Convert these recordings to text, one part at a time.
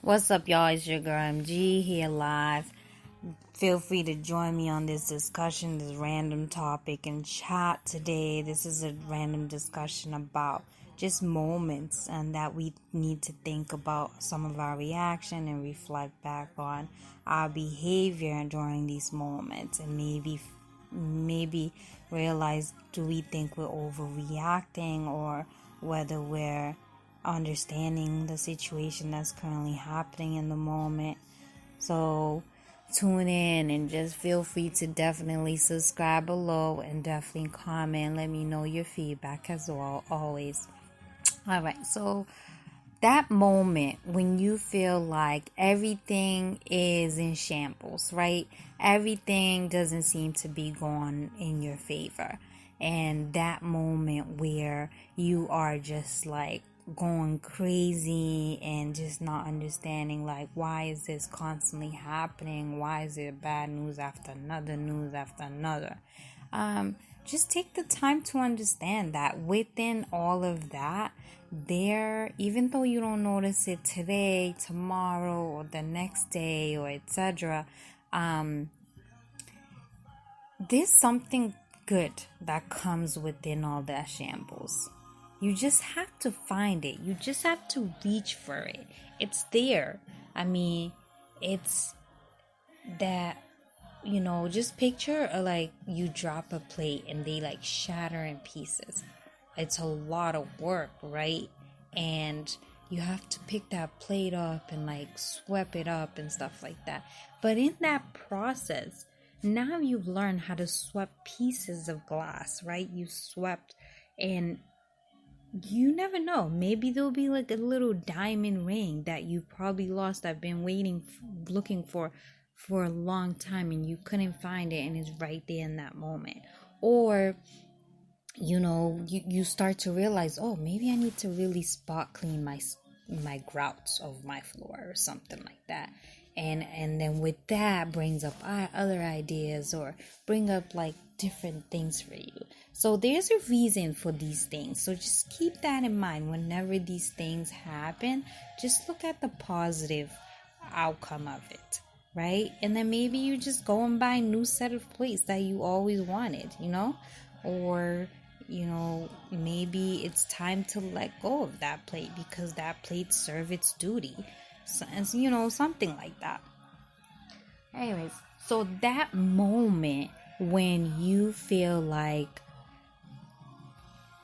What's up, y'all? It's your girl MG here live. Feel free to join me on this discussion, this random topic and chat today. This is a random discussion about just moments and that we need to think about some of our reaction and reflect back on our behavior during these moments and maybe realize, do we think we're overreacting or whether we're understanding the situation that's currently happening in the moment. So tune in and just feel free to definitely subscribe below and definitely comment. Let me know your feedback as well, always. All right, so that moment when you feel like everything is in shambles, right? Everything doesn't seem to be going in your favor. And that moment where you are just like going crazy and just not understanding, like, why is this constantly happening? Why is it bad news after another? Just take the time to understand that within all of that, even though you don't notice it today, tomorrow, or the next day, or etc., there's something good that comes within all that shambles. You just have to find it. You just have to reach for it. It's there. I mean, it's that, just picture like you drop a plate and they like shatter in pieces. It's a lot of work, right? And you have to pick that plate up and like sweep it up and stuff like that. But in that process, now you've learned how to sweep pieces of glass, right? You swept, and you never know. Maybe there'll be like a little diamond ring that you probably lost. I've been looking for a long time, and you couldn't find it, and it's right there in that moment. Or you start to realize, oh, maybe I need to really spot clean my grouts of my floor or something like that. And then with that brings up other ideas or bring up like different things for you. So there's a reason for these things. So just keep that in mind whenever these things happen. Just look at the positive outcome of it, right? And then maybe you just go and buy a new set of plates that you always wanted, or maybe it's time to let go of that plate because that plate served its duty. So, something like that. Anyways, so that moment when you feel like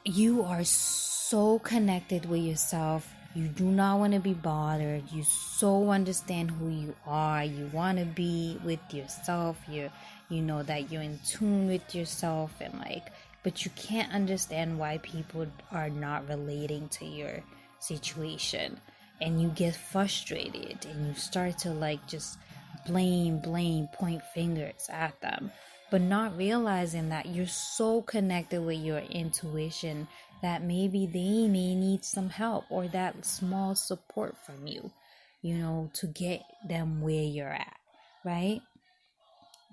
you are so connected with yourself, you do not want to be bothered, you so understand who you are, you want to be with yourself, you know that you're in tune with yourself, and but you can't understand why people are not relating to your situation, and you get frustrated and you start to just blame, point fingers at them, but not realizing that you're so connected with your intuition that maybe they may need some help or that small support from you, to get them where you're at, right?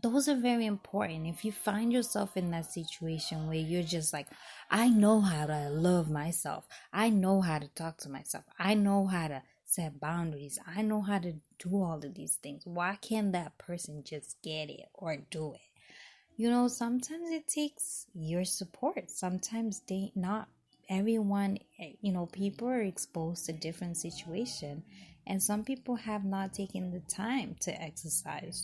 Those are very important. If you find yourself in that situation where you're just like, I know how to love myself, I know how to talk to myself, I know how to set boundaries, I know how to do all of these things, why can't that person just get it or do it? Sometimes it takes your support. Sometimes not everyone, people are exposed to different situations, and some people have not taken the time to exercise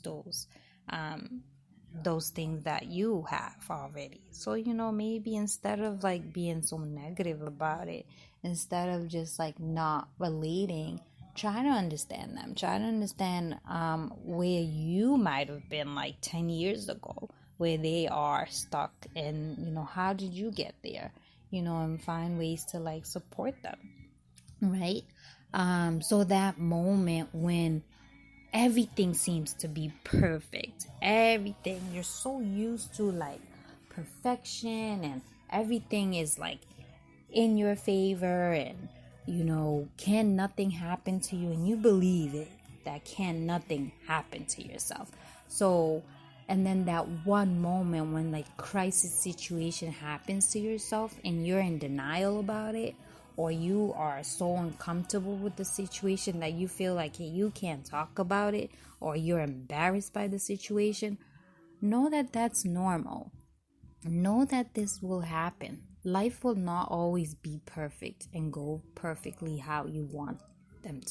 those things that you have already. So, maybe instead of being so negative about it, instead of just not relating, try to understand them. Try to understand where you might have been 10 years ago, where they are stuck, and how did you get there, and find ways to support them, right? So that moment when everything seems to be perfect, everything you're so used to perfection, and everything is in your favor, and can nothing happen to you, and you believe it, that can nothing happen to yourself. So, and then that one moment when crisis situation happens to yourself and you're in denial about it, or you are so uncomfortable with the situation that you feel like you can't talk about it, or you're embarrassed by the situation, know that that's normal. Know that this will happen. Life will not always be perfect and go perfectly how you want them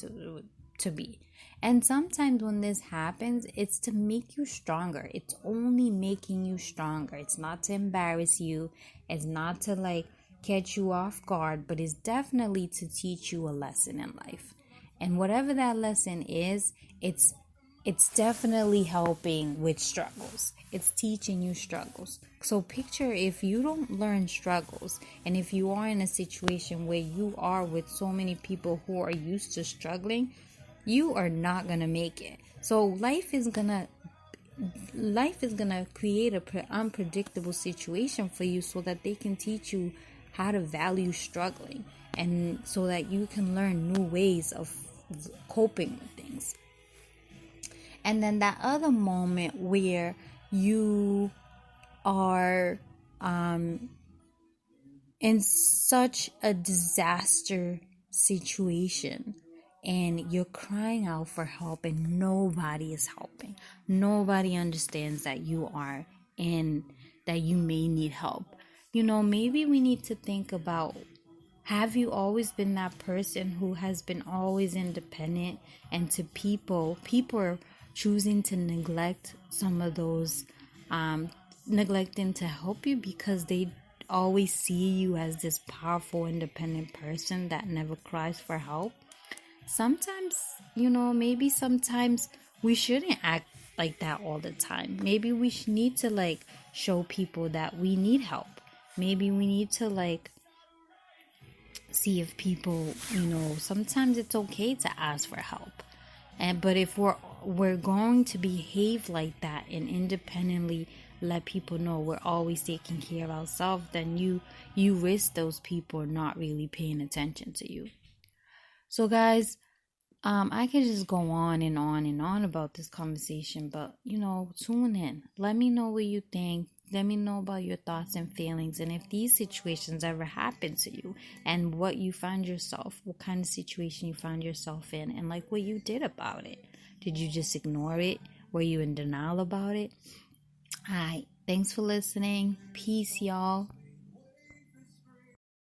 to be. And sometimes when this happens, it's to make you stronger. It's only making you stronger. It's not to embarrass you. It's not to catch you off guard, but it's definitely to teach you a lesson in life. And whatever that lesson is, it's definitely helping with struggles. It's teaching you struggles. So picture if you don't learn struggles, and if you are in a situation where you are with so many people who are used to struggling, you are not going to make it. So life is going to create an unpredictable situation for you so that they can teach you how to value struggling, and so that you can learn new ways of coping with things. And then that other moment where you are in such a disaster situation and you're crying out for help and nobody is helping. Nobody understands that you are in, that you may need help. Maybe we need to think about, have you always been that person who has been always independent, and to people are choosing to neglect some of those, neglecting to help you because they always see you as this powerful, independent person that never cries for help? Sometimes, maybe sometimes we shouldn't act like that all the time. Maybe we need to show people that we need help. Maybe we need to see if people, sometimes it's okay to ask for help. But if we're going to behave like that and independently let people know we're always taking care of ourselves, then you risk those people not really paying attention to you. So guys, I could just go on and on and on about this conversation, but tune in. Let me know what you think. Let me know about your thoughts and feelings, and if these situations ever happen to you, and what you found yourself, what kind of situation you found yourself in, and what you did about it. Did you just ignore it? Were you in denial about it? Alright, thanks for listening. Peace, y'all.